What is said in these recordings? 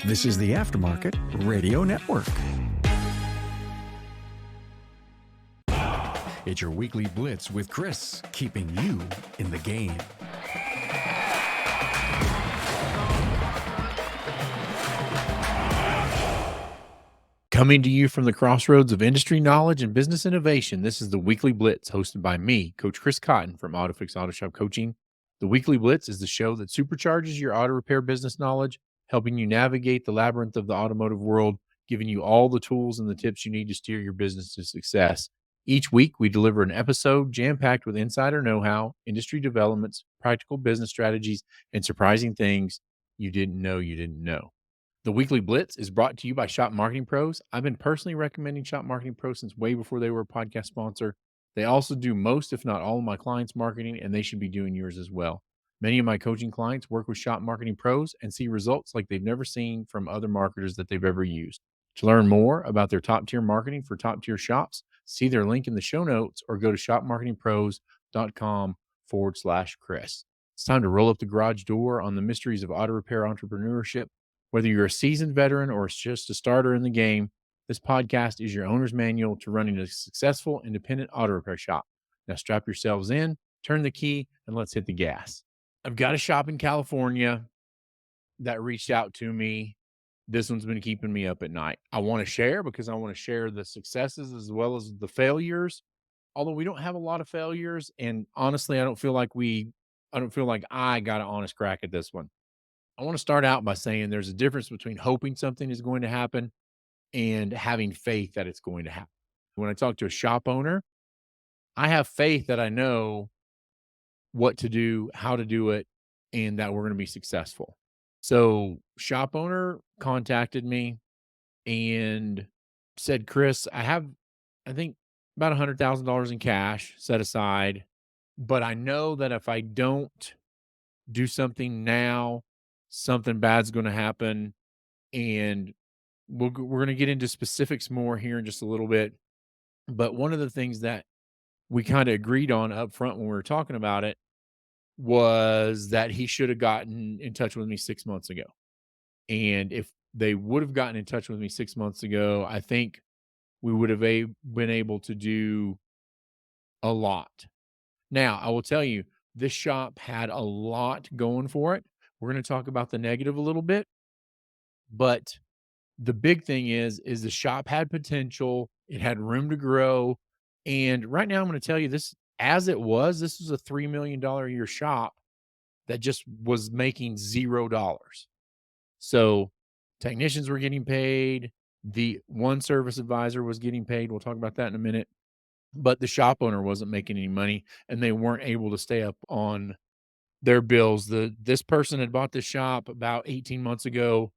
This is the Aftermarket Radio Network. It's your Weekly Blitz with Chris, keeping you in the game. Coming to you from the crossroads of industry knowledge and business innovation, this is the Weekly Blitz, hosted by me, Coach Chris Cotton from AutoFix-Auto Shop Coaching. The Weekly Blitz is the show that supercharges your auto repair business knowledge, helping you navigate the labyrinth of the automotive world, giving you all the tools and the tips you need to steer your business to success. Each week, we deliver an episode jam-packed with insider know-how, industry developments, practical business strategies, and surprising things you didn't know you didn't know. The Weekly Blitz is brought to you by Shop Marketing Pros. I've been personally recommending Shop Marketing Pros since way before they were a podcast sponsor. They also do most, if not all, of my clients' marketing, and they should be doing yours as well. Many of my coaching clients work with Shop Marketing Pros and see results like they've never seen from other marketers that they've ever used. To learn more about their top-tier marketing for top-tier shops, see their link in the show notes or go to shopmarketingpros.com/Chris. It's time to roll up the garage door on the mysteries of auto repair entrepreneurship. Whether you're a seasoned veteran or just a starter in the game, this podcast is your owner's manual to running a successful independent auto repair shop. Now strap yourselves in, turn the key, and let's hit the gas. I've got a shop in California that reached out to me. This one's been keeping me up at night. I want to share because I want to share the successes as well as the failures. Although we don't have a lot of failures, and honestly, I don't feel like I got an honest crack at this one. I want to start out by saying there's a difference between hoping something is going to happen and having faith that it's going to happen. When I talk to a shop owner, I have faith that I know what to do, how to do it, and that we're going to be successful. So, shop owner contacted me and said, "Chris, I think about $100,000 in cash set aside, but I know that if I don't do something now, something bad's going to happen, and we're going to get into specifics more here in just a little bit. But one of the things that we kind of agreed on up front when we were talking about it was that he should have gotten in touch with me 6 months ago. And if they would have gotten in touch with me 6 months ago, I think we would have been able to do a lot. Now, I will tell you, this shop had a lot going for it. We're going to talk about the negative a little bit, but the big thing is the shop had potential, it had room to grow, and right now I'm gonna tell you this, this was a $3 million a year shop that just was making $0. So, technicians were getting paid, the one service advisor was getting paid, we'll talk about that in a minute, but the shop owner wasn't making any money, and they weren't able to stay up on their bills. This person had bought this shop about 18 months ago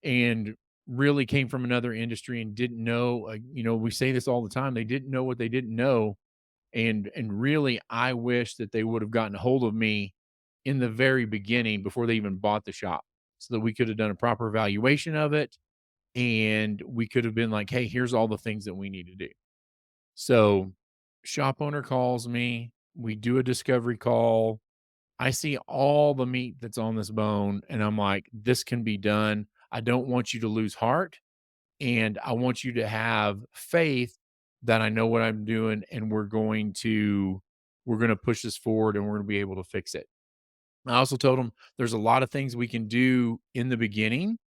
and really came from another industry and didn't know, we say this all the time, they didn't know what they didn't know. And really, I wish that they would have gotten a hold of me in the very beginning before they even bought the shop so that we could have done a proper evaluation of it. And we could have been like, hey, here's all the things that we need to do. So shop owner calls me, we do a discovery call. I see all the meat that's on this bone, and I'm like, this can be done. I don't want you to lose heart, and I want you to have faith that I know what I'm doing, and we're going to push this forward, and we're going to be able to fix it. I also told them there's a lot of things we can do in the beginning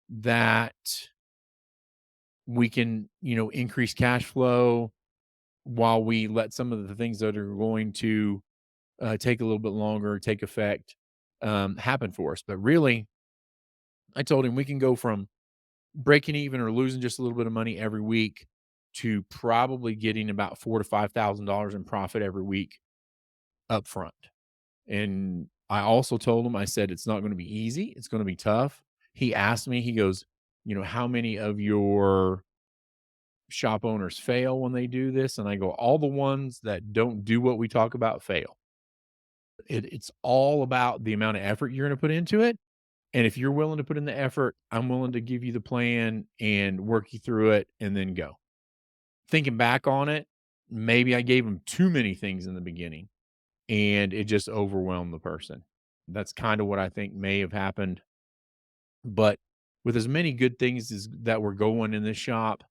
that we can, increase cash flow while we let some of the things that are going to take a little bit longer, take effect, happen for us. But really, I told him we can go from breaking even or losing just a little bit of money every week to probably getting about $4,000 to $5,000 in profit every week up front. And I also told him, I said, it's not going to be easy. It's going to be tough. He asked me, he goes, how many of your shop owners fail when they do this? And I go, all the ones that don't do what we talk about fail. It's all about the amount of effort you're going to put into it. And if you're willing to put in the effort, I'm willing to give you the plan and work you through it and then go. Thinking back on it, maybe I gave them too many things in the beginning and it just overwhelmed the person. That's kind of what I think may have happened. But with as many good things as that were going in this shop,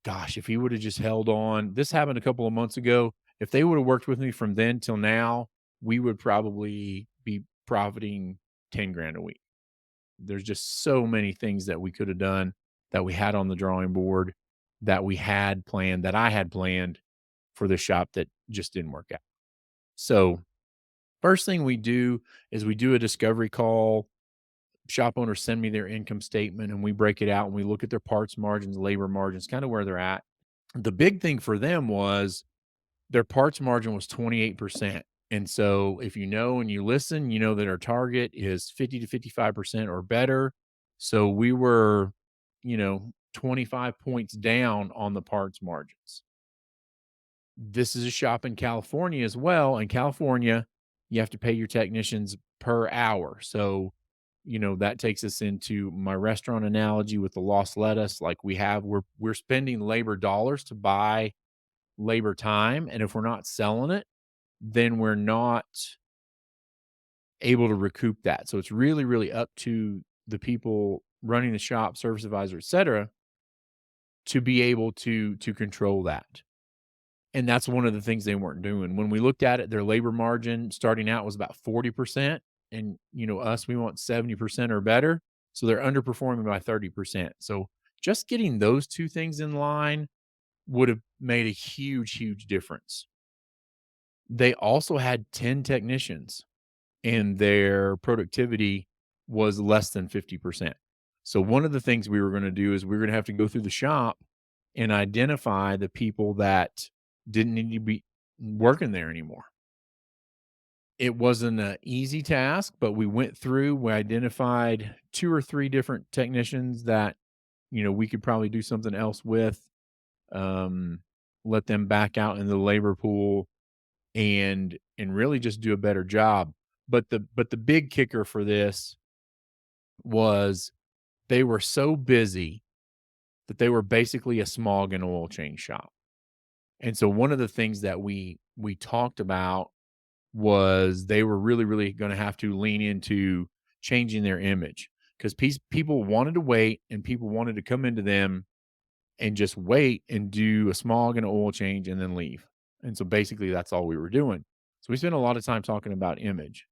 gosh, if he would have just held on, this happened a couple of months ago. If they would have worked with me from then till now, we would probably be profiting 10 grand a week. There's just so many things that we could have done, that we had on the drawing board, that we had planned, that I had planned for the shop, that just didn't work out. So, first thing we do is we do a discovery call. Shop owners send me their income statement and we break it out and we look at their parts margins, labor margins, kind of where they're at. The big thing for them was their parts margin was 28%. And so if you know and you listen, you know that our target is 50 to 55% or better. So we were, 25 points down on the parts margins. This is a shop in California as well. In California, you have to pay your technicians per hour. So, that takes us into my restaurant analogy with the lost lettuce. Like we're spending labor dollars to buy labor time. And if we're not selling it, then we're not able to recoup that. So it's really, really up to the people running the shop, service advisor, et cetera, to be able to control that. And that's one of the things they weren't doing. When we looked at it, their labor margin starting out was about 40%. And, us, we want 70% or better. So they're underperforming by 30%. So just getting those two things in line would have made a huge, huge difference. They also had 10 technicians and their productivity was less than 50%. So one of the things we were going to do is we are going to have to go through the shop and identify the people that didn't need to be working there anymore. It wasn't an easy task, but we went through, we identified 2 or 3 different technicians that, we could probably do something else with, um, let them back out in the labor pool and really just do a better job. But the big kicker for this was they were so busy that they were basically a smog and oil change shop. And so one of the things that we talked about was they were really, really gonna have to lean into changing their image, 'cause people wanted to wait and people wanted to come into them and just wait and do a smog and an oil change and then leave. And so basically that's all we were doing. So we spent a lot of time talking about image.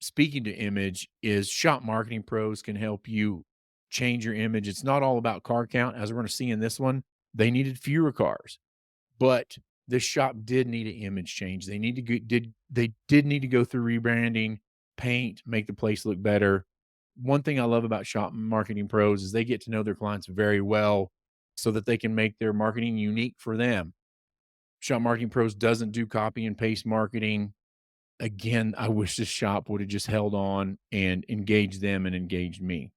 Speaking to image is shop marketing pros can help you change your image. It's not all about car count. As we're going to see in this one, they needed fewer cars, but this shop did need an image change. They did need to go through rebranding, paint, make the place look better. One thing I love about shop marketing pros is they get to know their clients very well so that they can make their marketing unique for them. Shop marketing pros doesn't do copy and paste marketing. Again, I wish this shop would have just held on and engaged them and engaged me.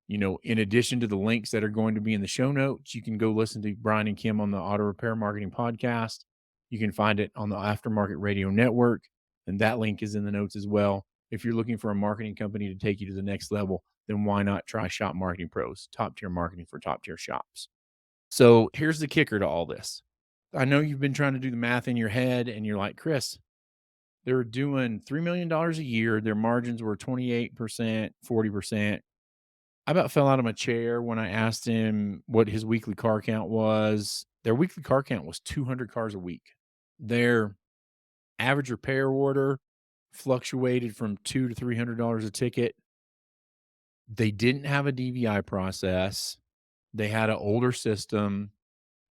In addition to the links that are going to be in the show notes, you can go listen to Brian and Kim on the Auto Repair Marketing Podcast. You can find it on the Aftermarket Radio Network, and that link is in the notes as well. If you're looking for a marketing company to take you to the next level, then why not try Shop Marketing Pros, top tier marketing for top tier shops? So here's the kicker to all this. I know you've been trying to do the math in your head and you're like, Chris, they're doing $3 million a year. Their margins were 28%, 40%. I about fell out of my chair when I asked him what his weekly car count was. Their weekly car count was 200 cars a week. Their average repair order fluctuated from $200 to $300 a ticket. They didn't have a DVI process. They had an older system.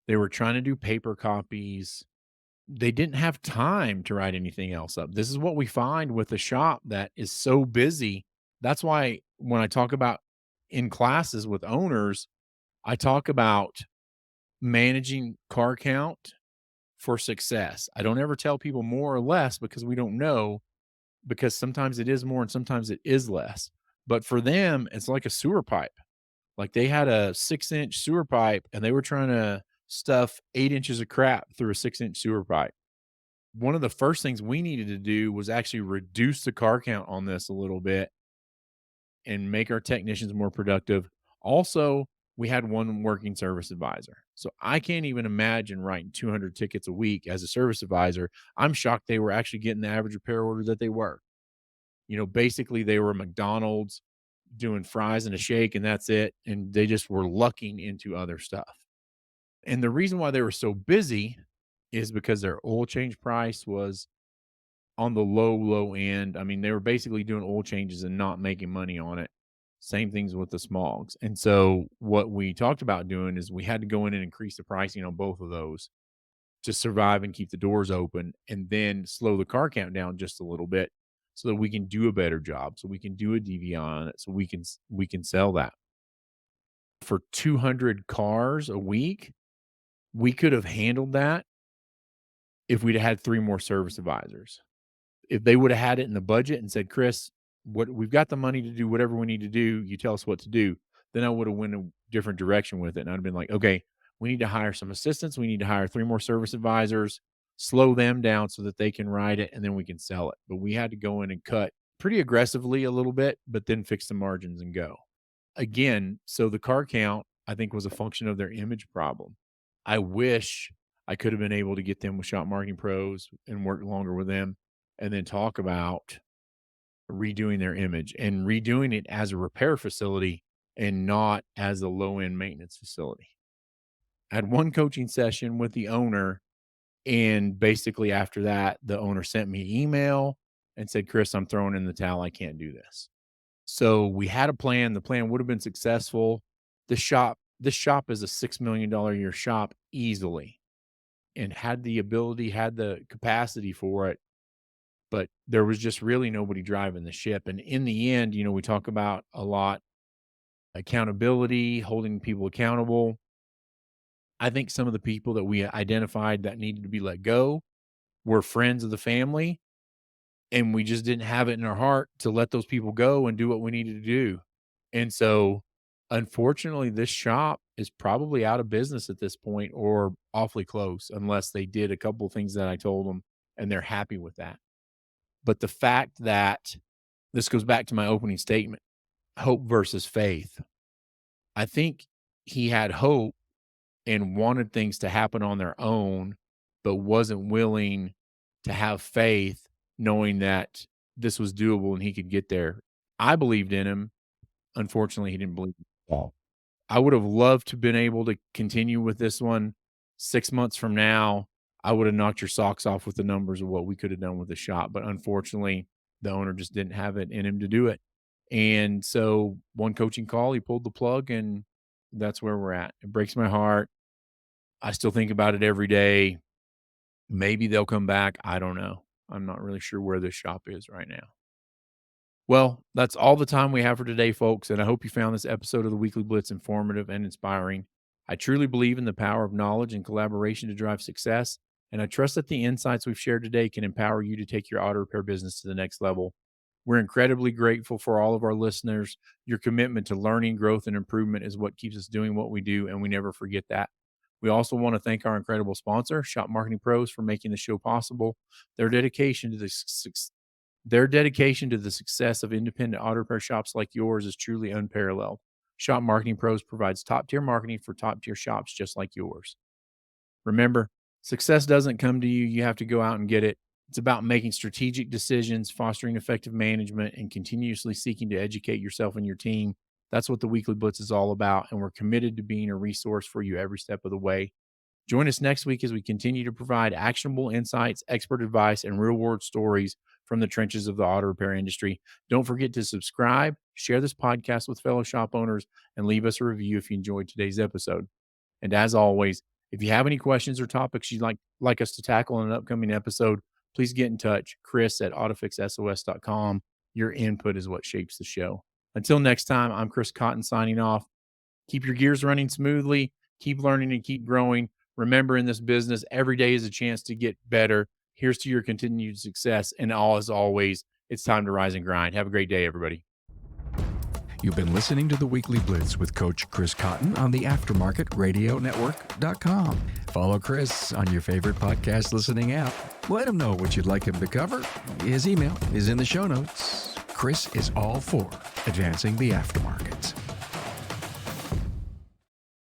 They were trying to do paper copies. They didn't have time to write anything else up. This is what we find with a shop that is so busy. That's why when I talk about in classes with owners, I talk about managing car count for success. I don't ever tell people more or less because we don't know, because sometimes it is more and sometimes it is less. But for them, it's like a sewer pipe. Like they had a 6-inch sewer pipe and they were trying to stuff 8 inches of crap through a 6-inch sewer pipe. One of the first things we needed to do was actually reduce the car count on this a little bit and make our technicians more productive. Also, we had one working service advisor. So I can't even imagine writing 200 tickets a week as a service advisor. I'm shocked they were actually getting the average repair order that they were. Basically they were McDonald's. doing fries and a shake and that's it. And they just were lucking into other stuff. And the reason why they were so busy is because their oil change price was on the low end. I mean, they were basically doing oil changes and not making money on it. Same things with the smogs. And so what we talked about doing is we had to go in and increase the pricing on both of those to survive and keep the doors open, and then slow the car count down just a little bit so that we can do a better job, so we can do a DVI on it, so we can sell that. For 200 cars a week, we could have handled that if we'd had 3 more service advisors. If they would have had it in the budget and said, "Chris, what we've got the money to do whatever we need to do, you tell us what to do," then I would have went a different direction with it. And I'd have been like, "Okay, we need to hire some assistants. We need to hire 3 more service advisors, slow them down so that they can ride it, and then we can sell it." But we had to go in and cut pretty aggressively a little bit, but then fix the margins and go. Again, so the car count, I think, was a function of their image problem. I wish I could have been able to get them with Shop Marketing Pros and work longer with them and then talk about redoing their image and redoing it as a repair facility and not as a low-end maintenance facility. I had one coaching session with the owner, and basically after that, the owner sent me an email and said, "Chris, I'm throwing in the towel. I can't do this." So we had a plan. The plan would have been successful. This shop is a $6 million a year shop easily, and had the ability, had the capacity for it. But there was just really nobody driving the ship. And in the end, we talk about a lot accountability, holding people accountable. I think some of the people that we identified that needed to be let go were friends of the family, and we just didn't have it in our heart to let those people go and do what we needed to do. And so, unfortunately, this shop is probably out of business at this point or awfully close, unless they did a couple of things that I told them and they're happy with that. But the fact that this goes back to my opening statement, hope versus faith. I think he had hope and wanted things to happen on their own, but wasn't willing to have faith, knowing that this was doable and he could get there. I believed in him. Unfortunately, he didn't believe in himself. I would have loved to have been able to continue with this one 6 months from now. I would have knocked your socks off with the numbers of what we could have done with the shop. But unfortunately, the owner just didn't have it in him to do it. And so one coaching call, he pulled the plug, and that's where we're at. It breaks my heart. I still think about it every day. Maybe they'll come back. I don't know. I'm not really sure where this shop is right now. Well, that's all the time we have for today, folks, and I hope you found this episode of the Weekly Blitz informative and inspiring. I truly believe in the power of knowledge and collaboration to drive success, and I trust that the insights we've shared today can empower you to take your auto repair business to the next level. We're incredibly grateful for all of our listeners. Your commitment to learning, growth, and improvement is what keeps us doing what we do, and we never forget that. We also want to thank our incredible sponsor, Shop Marketing Pros, for making the show possible. Their dedication to the success of independent auto repair shops like yours is truly unparalleled. Shop Marketing Pros provides top-tier marketing for top-tier shops just like yours. Remember, success doesn't come to you. You have to go out and get it. It's about making strategic decisions, fostering effective management, and continuously seeking to educate yourself and your team. That's what the Weekly Blitz is all about, and we're committed to being a resource for you every step of the way. Join us next week as we continue to provide actionable insights, expert advice, and real-world stories from the trenches of the auto repair industry. Don't forget to subscribe, share this podcast with fellow shop owners, and leave us a review if you enjoyed today's episode. And as always, if you have any questions or topics you'd like us to tackle in an upcoming episode, please get in touch. Chris at AutoFix-SOS.com. Your input is what shapes the show. Until next time, I'm Chris Cotton signing off. Keep your gears running smoothly. Keep learning and keep growing. Remember, in this business, every day is a chance to get better. Here's to your continued success. And as always, it's time to rise and grind. Have a great day, everybody. You've been listening to the Weekly Blitz with Coach Chris Cotton on the AftermarketRadioNetwork.com. Follow Chris on your favorite podcast listening app. Let him know what you'd like him to cover. His email is in the show notes. Chris is all for advancing the aftermarket.